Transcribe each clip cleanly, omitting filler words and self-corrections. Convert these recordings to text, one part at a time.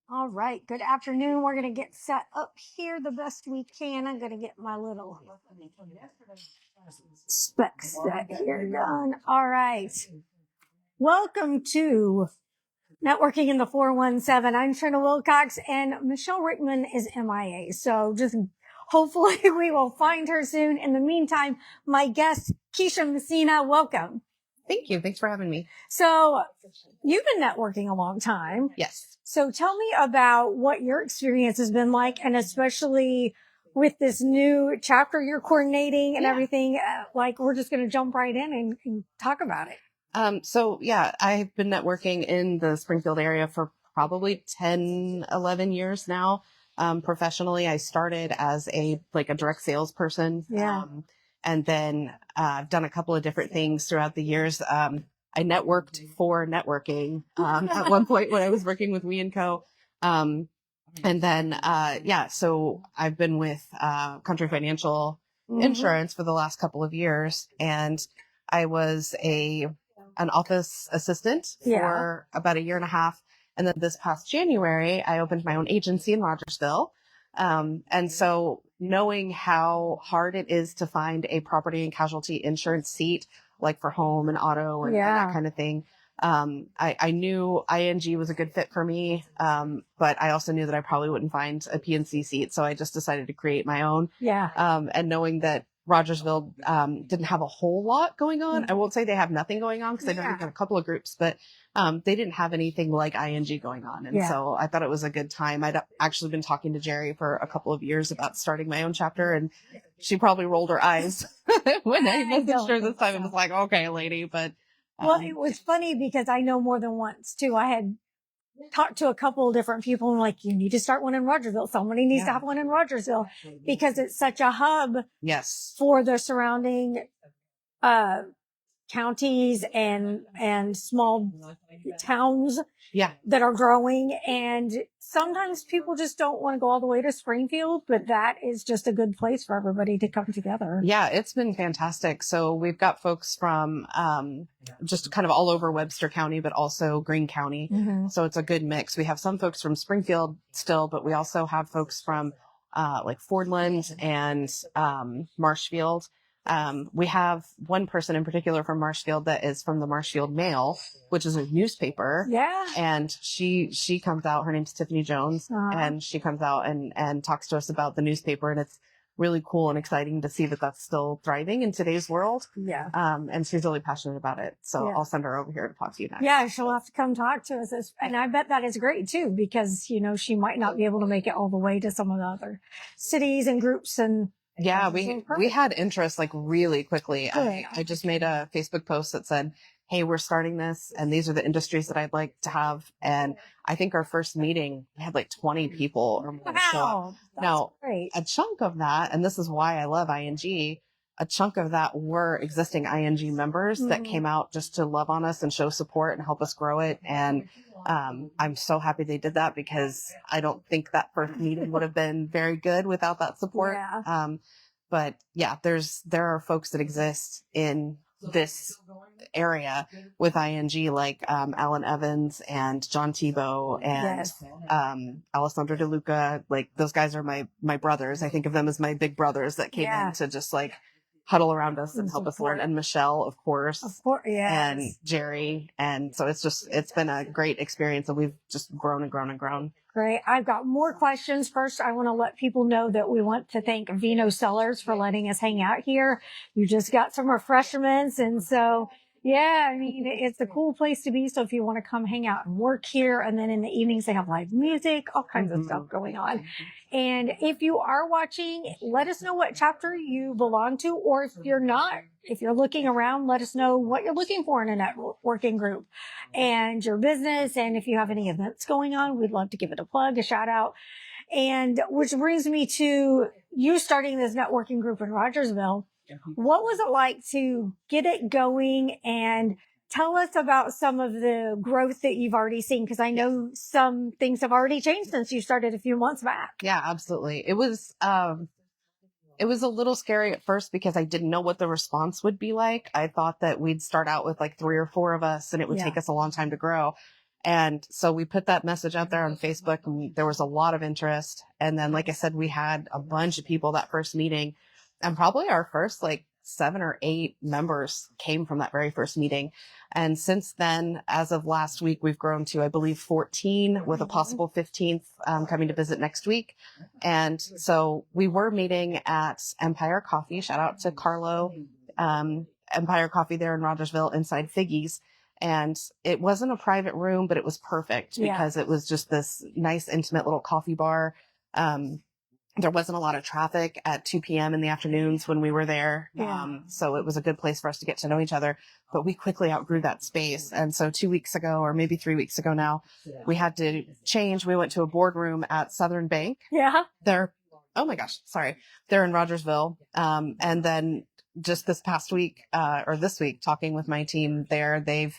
All right. Good afternoon. We're going to get set up here the best we can. I'm going to get my little spec set here done. All right. Welcome to Networking in the 417. I'm Trina Wilcox and Michelle Rickman is MIA. So just hopefully we will find her soon. In the meantime, my guest, Keisha Messina, welcome. Thank you. Thanks for having me. So you've been networking a long time. Yes. So tell me about what your experience has been like, and especially with this new chapter you're coordinating and everything. Like, we're just going to jump right in and talk about it. I've been networking in the Springfield area for probably 10, 11 years now. Professionally, I started as a direct salesperson. Yeah. And then I've done a couple of different things throughout the years. I networked for networking at one point when I was working with We & Co. So I've been with Country Financial Insurance for the last couple of years, and I was an office assistant for about a year and a half. And then this past January, I opened my own agency in Rogersville. And so knowing how hard it is to find a property and casualty insurance seat, like for home and auto and that kind of thing, I knew ING was a good fit for me. But I also knew that I probably wouldn't find a PNC seat. So I just decided to create my own. And knowing that Rogersville didn't have a whole lot going on. I won't say they have nothing going on because they have a couple of groups, but they didn't have anything like ING going on. And so I thought it was a good time. I'd actually been talking to Jerry for a couple of years about starting my own chapter, and she probably rolled her eyes when I messaged her this time and was like, okay, lady. But well, it was funny because I know more than once too. I had talked to a couple of different people and like, you need to start one in Rogersville. Somebody needs to have one in Rogersville because it's such a hub for the surrounding counties and small towns that are growing. And sometimes people just don't want to go all the way to Springfield, but that is just a good place for everybody to come together. Yeah, it's been fantastic. So we've got folks from just kind of all over Webster County, but also Greene County. So it's a good mix. We have some folks from Springfield still, but we also have folks from like Fordland and Marshfield. We have one person in particular from Marshfield that is from the Marshfield Mail, which is a newspaper. And she comes out, her name's Tiffany Jones, and she comes out and talks to us about the newspaper. And it's really cool and exciting to see that that's still thriving in today's world. And she's really passionate about it. So I'll send her over here to talk to you next. Yeah, she'll have to come talk to us. And I bet that is great too, because, you know, she might not be able to make it all the way to some of the other cities and groups and we had interest like really quickly. I just made a Facebook post that said, hey, we're starting this and these are the industries that I'd like to have. And I think our first meeting we had like 20 people or more show up. Now, a chunk of that, and this is why I love ING, a chunk of that were existing ING members that came out just to love on us and show support and help us grow it. And I'm so happy they did that because I don't think that first meeting would have been very good without that support. But yeah, there are folks that exist in this area with ING, like Alan Evans and John Tebow and Alessandro De Luca. Like those guys are my brothers. I think of them as my big brothers that came in to just like huddle around us and help us learn. And Michelle, of course, and Jerry. And so it's been a great experience, and we've just grown and grown and grown. Great. I've got more questions. First, I want to let people know that we want to thank Vino Cellars for letting us hang out here. You just got some refreshments. And so, yeah, I mean, it's a cool place to be. So if you want to come hang out and work here, and then in the evenings, they have live music, all kinds of stuff going on. And if you are watching, let us know what chapter you belong to, or if you're not, if you're looking around, let us know what you're looking for in a networking group and your business. And if you have any events going on, we'd love to give it a plug, a shout out. And which brings me to you starting this networking group in Rogersville. What was it like to get it going, and tell us about some of the growth that you've already seen? Because I know some things have already changed since you started a few months back. Yeah, absolutely. It was a little scary at first because I didn't know what the response would be like. I thought that we'd start out with like 3 or 4 of us and it would take us a long time to grow. And so we put that message out there on Facebook, and there was a lot of interest. And then, like I said, we had a bunch of people that first meeting, and probably our first like 7 or 8 members came from that very first meeting. And since then, as of last week, we've grown to, I believe, 14 with a possible 15th coming to visit next week. And so we were meeting at Empire Coffee. Shout out to Carlo, Empire Coffee there in Rogersville inside Figgy's. And it wasn't a private room, but it was perfect because it was just this nice, intimate little coffee bar. There wasn't a lot of traffic at 2 p.m. in the afternoons when we were there. So it was a good place for us to get to know each other, but we quickly outgrew that space. And so 2 weeks ago, or maybe 3 weeks ago now, we had to change. We went to a boardroom at Southern Bank. They're, oh my gosh, sorry. They're in Rogersville. And then just this past week, or this week, talking with my team there, they've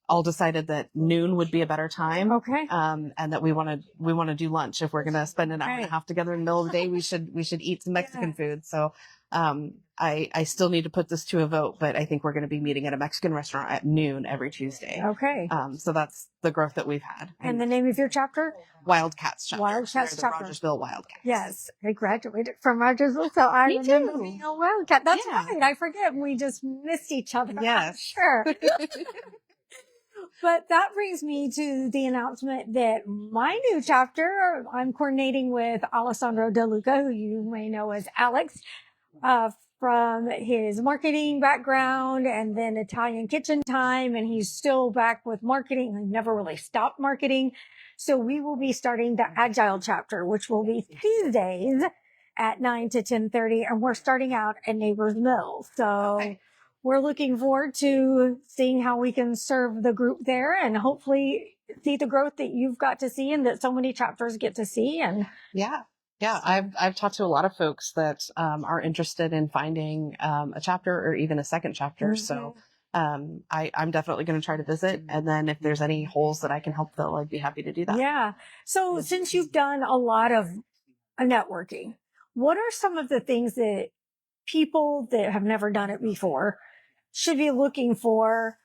all decided that noon would be a better time. And that we want to do lunch. If we're going to spend an hour and a half together in the middle of the day, we should eat some Mexican food. So, I still need to put this to a vote, but I think we're going to be meeting at a Mexican restaurant at noon every Tuesday. So that's the growth that we've had. And the name of your chapter? Wildcats Chapter. Wildcats Chapter. Rogersville Wildcats. Yes. I graduated from Rogersville, so I Me remember too. being a Wildcat. That's right. I forget. We just missed each other. Yes. Sure. But that brings me to the announcement that my new chapter, I'm coordinating with Alessandro De Luca, who you may know as Alex, from his marketing background and then Italian Kitchen Time. And he's still back with marketing. He never really stopped marketing. So we will be starting the Agile chapter, which will be Tuesdays at 9 to 10:30. And we're starting out at Neighbors Mill. So we're looking forward to seeing how we can serve the group there and hopefully see the growth that you've got to see and that so many chapters get to see. And I've talked to a lot of folks that are interested in finding a chapter or even a second chapter. So I'm definitely going to try to visit. And then if there's any holes that I can help fill, I'd be happy to do that. Yeah. So since you've done a lot of networking, what are some of the things that people that have never done it before should be looking for?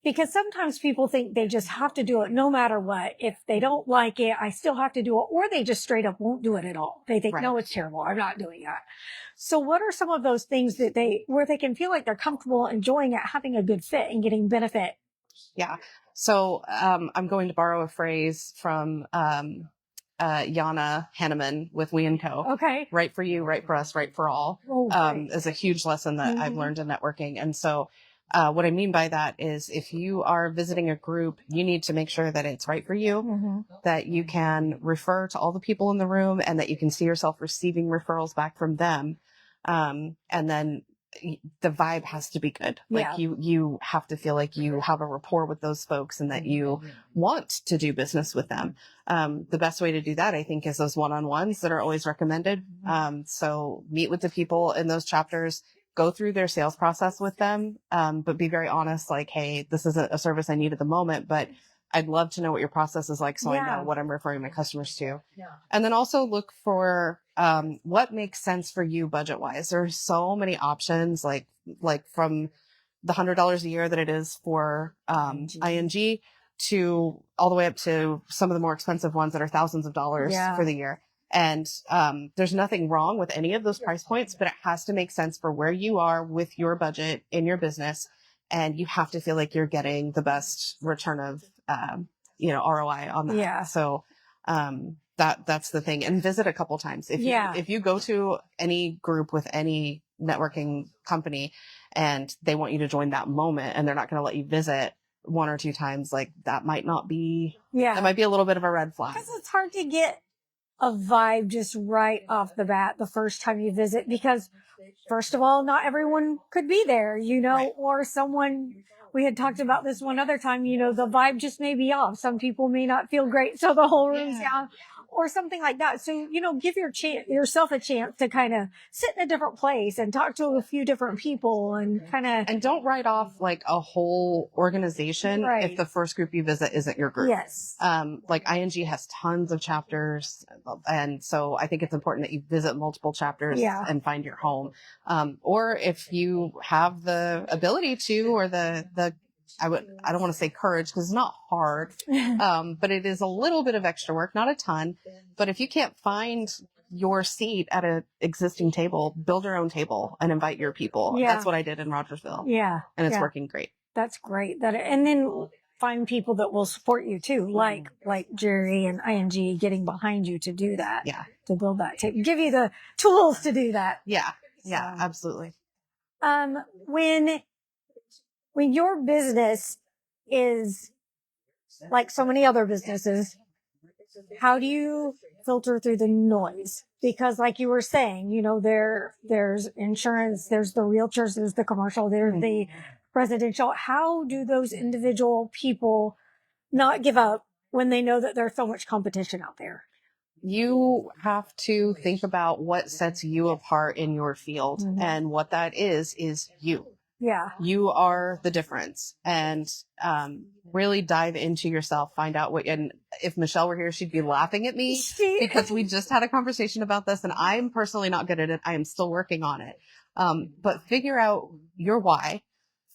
Because sometimes people think they just have to do it no matter what. If they don't like it, I still have to do it. Or they just straight up won't do it at all. They think, no, it's terrible. I'm not doing that. So what are some of those things that where they can feel like they're comfortable enjoying it, having a good fit and getting benefit? Yeah. So, I'm going to borrow a phrase from, Yana Hanneman with We & Co. Right for you, right for us, right for all, is a huge lesson that I've learned in networking. And so, what I mean by that is if you are visiting a group, you need to make sure that it's right for you, that you can refer to all the people in the room and that you can see yourself receiving referrals back from them. And then the vibe has to be good. Like you have to feel like you have a rapport with those folks and that you want to do business with them. The best way to do that, I think, is those one-on-ones that are always recommended. So meet with the people in those chapters, go through their sales process with them. But be very honest, like, hey, this isn't a service I need at the moment, but I'd love to know what your process is like so I know what I'm referring my customers to. And then also look for what makes sense for you budget-wise. There's so many options, like from the $100 a year that it is for ING to all the way up to some of the more expensive ones that are thousands of dollars for the year. And there's nothing wrong with any of those price points, but it has to make sense for where you are with your budget in your business. And you have to feel like you're getting the best return of, ROI on that. So, that's the thing. And visit a couple times. If you go to any group with any networking company and they want you to join that moment and they're not going to let you visit 1 or 2 times, like that might not be, that might be a little bit of a red flag. Because it's hard to get a vibe just right off the bat the first time you visit because first of all, not everyone could be there, or someone, we had talked about this one other time, the vibe just may be off. Some people may not feel great, so the whole room's down or something like that. So, give yourself a chance to kind of sit in a different place and talk to a few different people and and don't write off like a whole organization if the first group you visit isn't your group. Like ING has tons of chapters. And so I think it's important that you visit multiple chapters and find your home. Or if you have the ability to, or the I don't want to say courage because it's not hard. But it is a little bit of extra work, not a ton. But if you can't find your seat at an existing table, build your own table and invite your people. Yeah. That's what I did in Rogersville. Yeah. And it's working great. That's great. And then find people that will support you too, like Jerry and ING getting behind you to do that. Yeah. To build that table. Give you the tools to do that. Yeah. Yeah, absolutely. When your business is like so many other businesses, how do you filter through the noise? Because like you were saying, you know, there's insurance, there's the realtors, there's the commercial, there's the residential. How do those individual people not give up when they know that there's so much competition out there? You have to think about what sets you apart in your field. And what that is you. Yeah. You are the difference. And really dive into yourself, find out what, and if Michelle were here, she'd be laughing at me because we just had a conversation about this and I'm personally not good at it. I am still working on it. But figure out your why,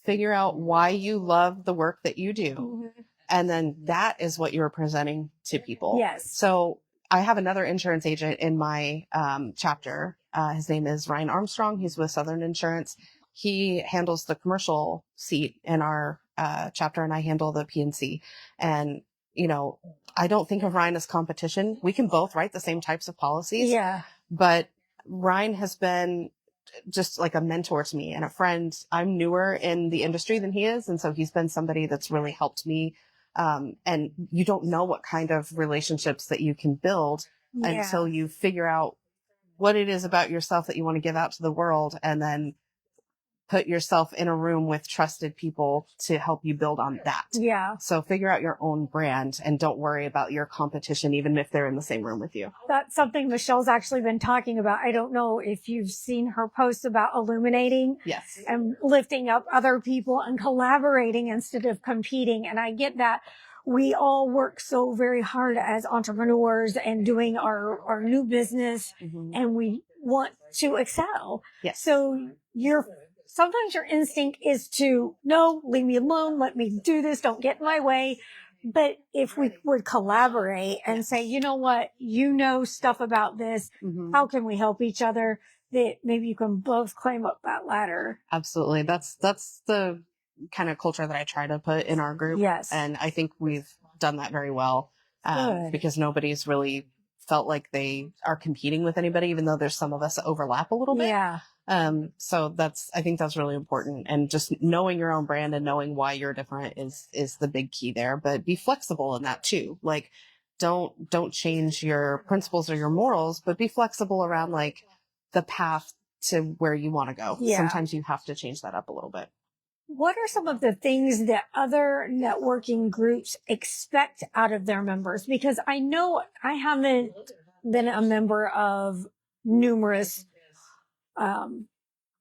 figure out why you love the work that you do. And then that is what you're presenting to people. Yes. So I have another insurance agent in my chapter. His name is Ryan Armstrong. He's with Southern Insurance. He handles the commercial seat in our chapter, and I handle the PNC. And, you know, I don't think of Ryan as competition. We can both write the same types of policies. Yeah. But Ryan has been just like a mentor to me and a friend. I'm newer in the industry than he is. And so he's been somebody that's really helped me. And you don't know what kind of relationships that you can build until you figure out what it is about yourself that you want to give out to the world, and then put yourself in a room with trusted people to help you build on that. Yeah. So figure out your own brand and don't worry about your competition, even if they're in the same room with you. That's something Michelle's actually been talking about. I don't know if you've seen her posts about illuminating. Yes. And lifting up other people and collaborating instead of competing. And I get that we all work so very hard as entrepreneurs and doing our new business, and we want to excel. Yes. So sometimes your instinct is to, no, leave me alone. Let me do this. Don't get in my way. But if we would collaborate and say, you know what, you know stuff about this. How can we help each other? That maybe you can both climb up that ladder. Absolutely. That's the kind of culture that I try to put in our group. Yes. And I think we've done that very well. Because nobody's really felt like they are competing with anybody, even though there's some of us that overlap a little bit. Yeah. So I think that's really important. And just knowing your own brand and knowing why you're different is the big key there, but be flexible in that too. Like don't change your principles or your morals, but be flexible around like the path to where you want to go. Yeah. Sometimes you have to change that up a little bit. What are some of the things that other networking groups expect out of their members? Because I know I haven't been a member of numerous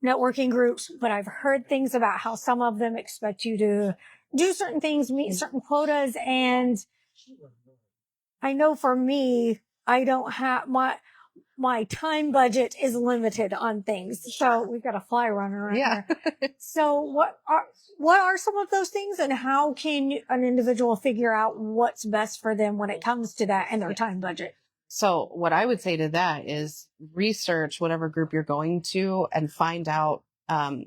networking groups, but I've heard things about how some of them expect you to do certain things, meet certain quotas. And I know for me, I don't have my time budget is limited on things. So we've got a fly runner right here. So what are some of those things, and how can an individual figure out what's best for them when it comes to that and their time budget? So what I would say to that is research whatever group you're going to and find out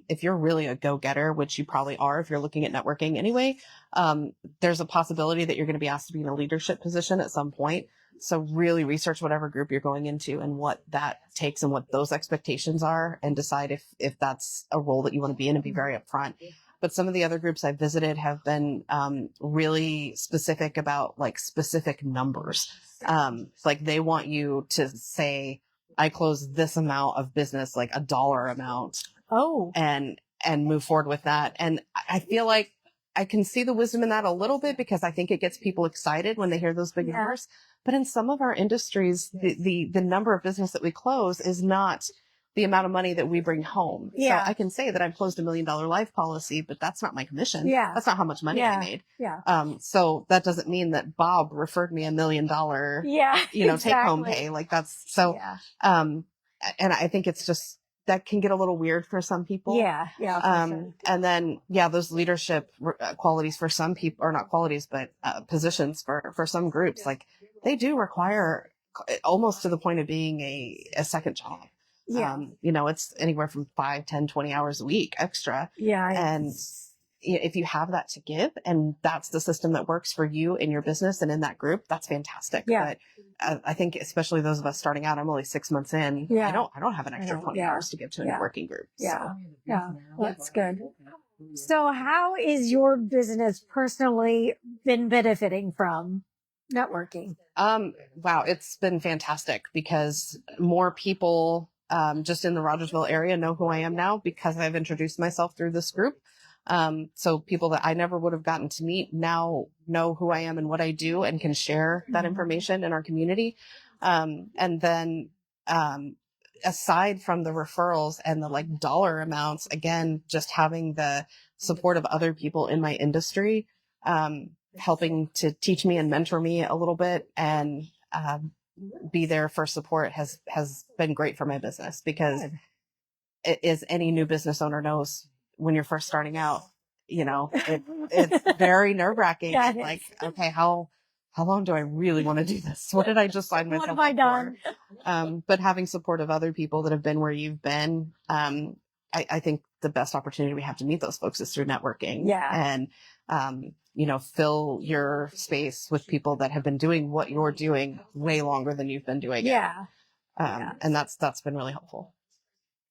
if you're really a go-getter, which you probably are if you're looking at networking anyway. There's a possibility that you're going to be asked to be in a leadership position at some point. So really research whatever group you're going into and what that takes and what those expectations are, and decide if that's a role that you want to be in, and be very upfront. But some of the other groups I've visited have been really specific about like specific numbers. Like they want you to say, I close this amount of business, like $1 amount. Oh. And move forward with that. And I feel like I can see the wisdom in that a little bit, because I think it gets people excited when they hear those big numbers. But in some of our industries, the number of business that we close is not the amount of money that we bring home. Yeah. So I can say that I've closed $1 million life policy, but that's not my commission. Yeah. That's not how much money I made. Yeah. So that doesn't mean that Bob referred me $1 million, take home pay. Like that's so, and I think it's just that can get a little weird for some people. Yeah. Yeah. For sure. And then, yeah, those leadership qualities for some people, or not qualities, but positions for some groups, like they do require almost to the point of being a second job. Yeah. You know, it's anywhere from 5, 10, 20 hours a week extra. Yeah. And if you have that to give, and that's the system that works for you in your business and in that group, that's fantastic. Yeah. But I think especially those of us starting out, I'm only 6 months in. Yeah. I don't have an extra 20 hours to give to a networking group. Yeah. Yeah. That's good. So how is your business personally been benefiting from networking? Wow, it's been fantastic because more people just in the Rogersville area know who I am now because I've introduced myself through this group. So people that I never would have gotten to meet now know who I am and what I do and can share that information in our community. And then aside from the referrals and the like dollar amounts, again, just having the support of other people in my industry, helping to teach me and mentor me a little bit and be there for support has been great for my business because as any new business owner knows, when you're first starting out, you know, it's very nerve-wracking. Yeah, like, okay, how long do I really want to do this? What did I just sign myself up What have I done? for? But having support of other people that have been where you've been, I think the best opportunity we have to meet those folks is through networking. Yeah. And, you know, fill your space with people that have been doing what you're doing way longer than you've been doing it. Yeah. And that's been really helpful.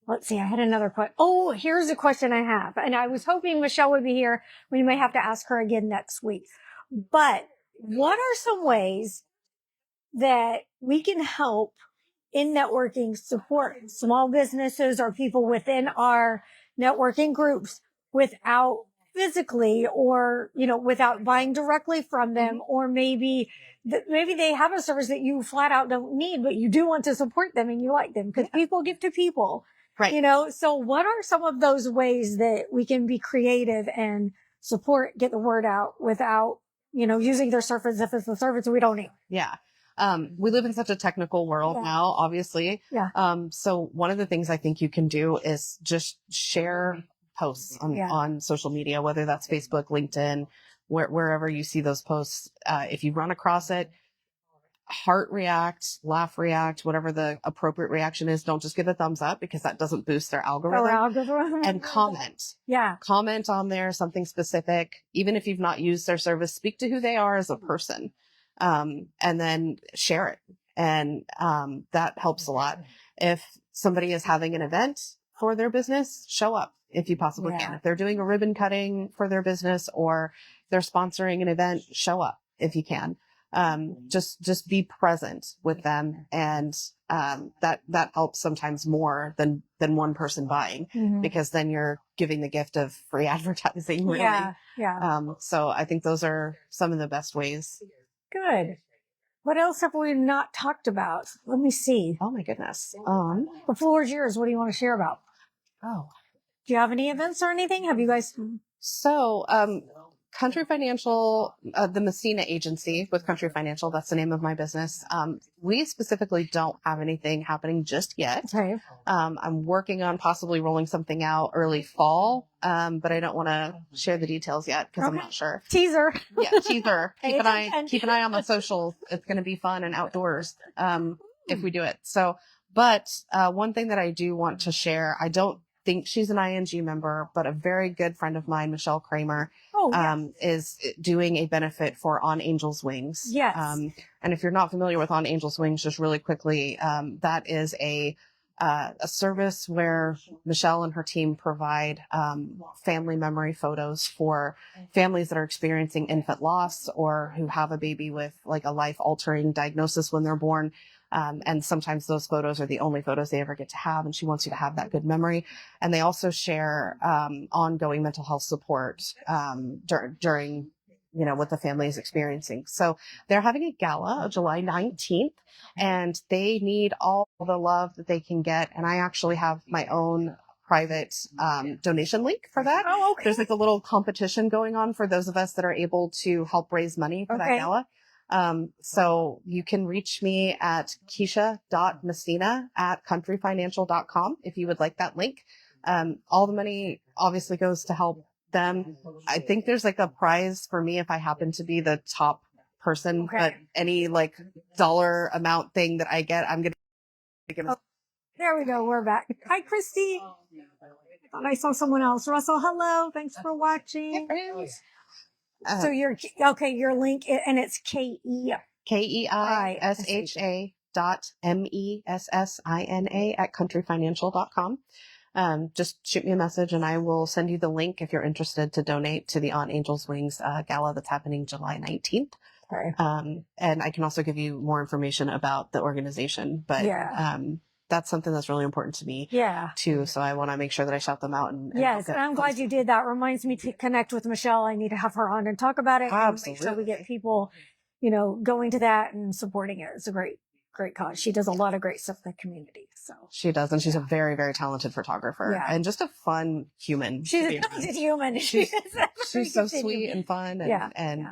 Let's see. I had another question. Oh, here's a question I have. And I was hoping Michelle would be here. We may have to ask her again next week. But what are some ways that we can help in networking support small businesses or people within our networking groups without physically or, you know, without buying directly from them, or maybe they have a service that you flat out don't need, but you do want to support them and you like them because people give to people, right? You know, so what are some of those ways that we can be creative and support, get the word out without, you know, using their service if it's a service we don't need? Yeah. We live in such a technical world now, obviously. Yeah. So one of the things I think you can do is just share posts on social media, whether that's Facebook, LinkedIn, wherever you see those posts. If you run across it, heart react, laugh react, whatever the appropriate reaction is. Don't just give a thumbs up because that doesn't boost their algorithm. And comment. Yeah. Comment on there, something specific. Even if you've not used their service, speak to who they are as a person. And then share it. And, that helps a lot. If somebody is having an event for their business, show up if you possibly can. If they're doing a ribbon cutting for their business or they're sponsoring an event, show up if you can. Just be present with them. And, that helps sometimes more than one person buying because then you're giving the gift of free advertising. Really. Yeah. So I think those are some of the best ways. Good. What else have we not talked about? Let me see. Oh my goodness. The floor is yours. What do you want to share about? Oh, do you have any events or anything? Have you guys? So, Country Financial, the Messina Agency with Country Financial, that's the name of my business. We specifically don't have anything happening just yet. Okay. I'm working on possibly rolling something out early fall. But I don't want to share the details yet because I'm not sure. Teaser. Yeah, teaser. Keep an eye on the socials. It's going to be fun and outdoors, if we do it. So, but, one thing that I do want to share, I don't think she's an ING member, but a very good friend of mine, Michelle Kramer, is doing a benefit for On Angels Wings. Yes. And if you're not familiar with On Angels Wings, just really quickly, that is a service where Michelle and her team provide, family memory photos for families that are experiencing infant loss or who have a baby with like a life altering diagnosis when they're born. And sometimes those photos are the only photos they ever get to have. And she wants you to have that good memory. And they also share, ongoing mental health support, during, you know, what the family is experiencing. So they're having a gala July 19th and they need all the love that they can get. And I actually have my own private, donation link for that. Oh, okay. There's like a little competition going on for those of us that are able to help raise money for that gala. So you can reach me at keisha.messina@countryfinancial.com if you would like that link. All the money obviously goes to help them. I think there's like a prize for me if I happen to be the top person, but any like dollar amount thing that I get, I'm going to give. There we go. We're back. Hi, Christy. I thought I saw someone else. Russell, hello. Thanks for watching. So your link, and it's KEISHA.MESSINA at countryfinancial.com. Just shoot me a message and I will send you the link if you're interested to donate to the On Angels Wings gala that's happening July 19th. Okay. And I can also give you more information about the organization, but that's something that's really important to me too. So I want to make sure that I shout them out. And yes, and I'm glad you did that. Reminds me to connect with Michelle. I need to have her on and talk about it. Absolutely. And make sure we get people, you know, going to that and supporting it. It's a great cause. She does a lot of great stuff in the community. So she does. And she's a very, very talented photographer and just a fun human. She's a talented human. She's so sweet and fun. And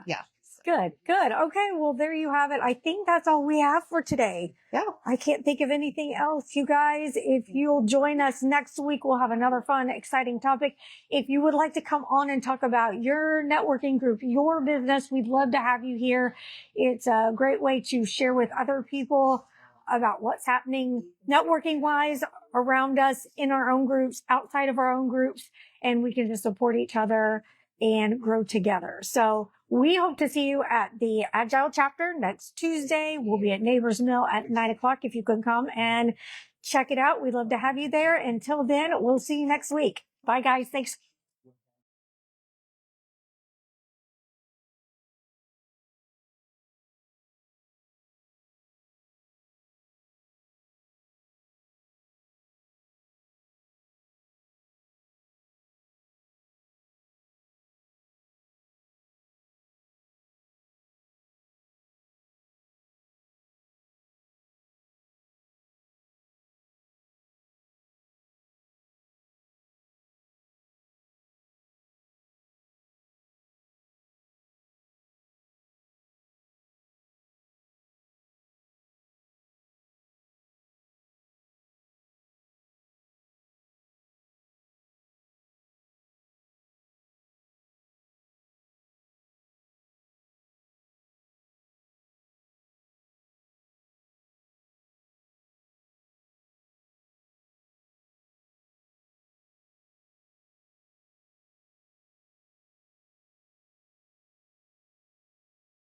Good. Okay. Well, there you have it. I think that's all we have for today. Yeah. I can't think of anything else. You guys, if you'll join us next week, we'll have another fun, exciting topic. If you would like to come on and talk about your networking group, your business, we'd love to have you here. It's a great way to share with other people about what's happening networking wise around us in our own groups, outside of our own groups, and we can just support each other and grow together. So we hope to see you at the Agile chapter next Tuesday. We'll be at Neighbors Mill at 9:00 if you can come and check it out. We'd love to have you there. Until then, we'll see you next week. Bye guys. Thanks.